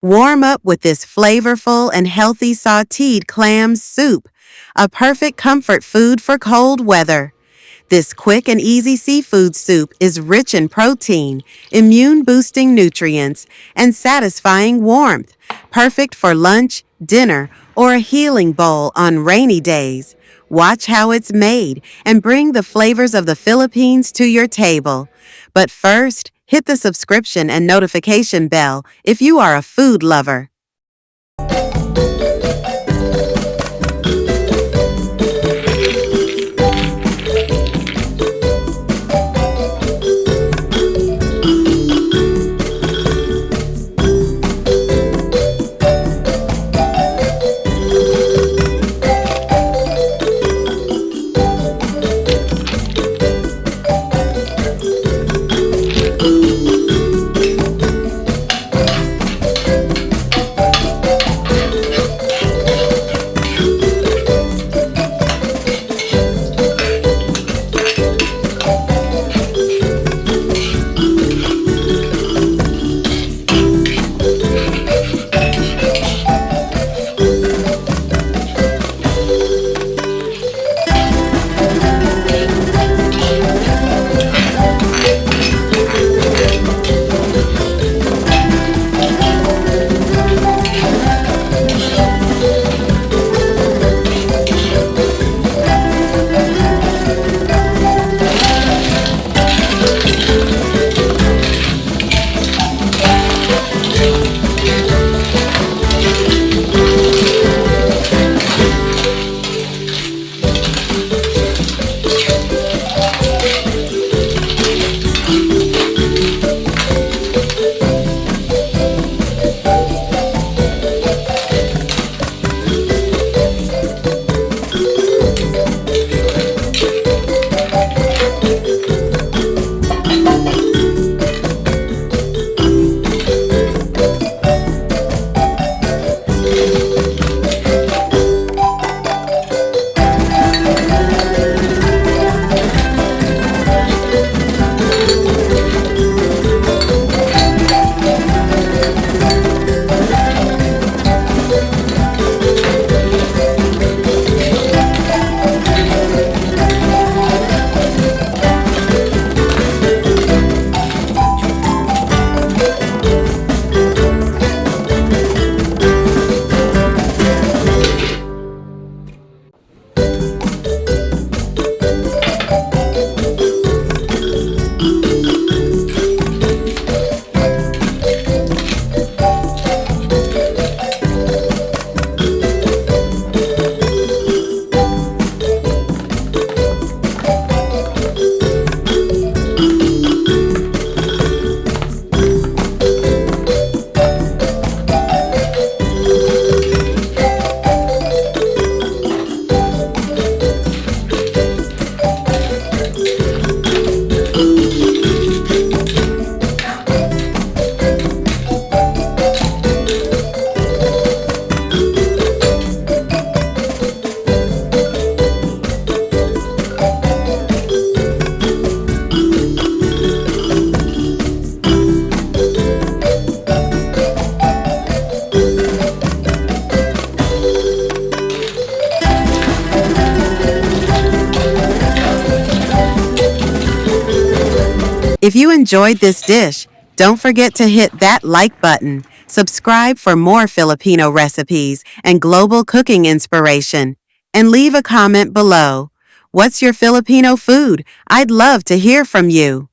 Warm up with this flavorful and healthy sauteed clams soup, a perfect comfort food for cold weather. This quick and easy seafood soup is rich in protein, immune-boosting nutrients, and satisfying warmth, perfect for lunch, dinner, or a healing bowl on rainy days. Watch how it's made and bring the flavors of the Philippines to your table. But first, hit the subscription and notification bell if you are a food lover. If you enjoyed this dish, don't forget to hit that like button, subscribe for more Filipino recipes and global cooking inspiration, and leave a comment below. What's your Filipino food? I'd love to hear from you.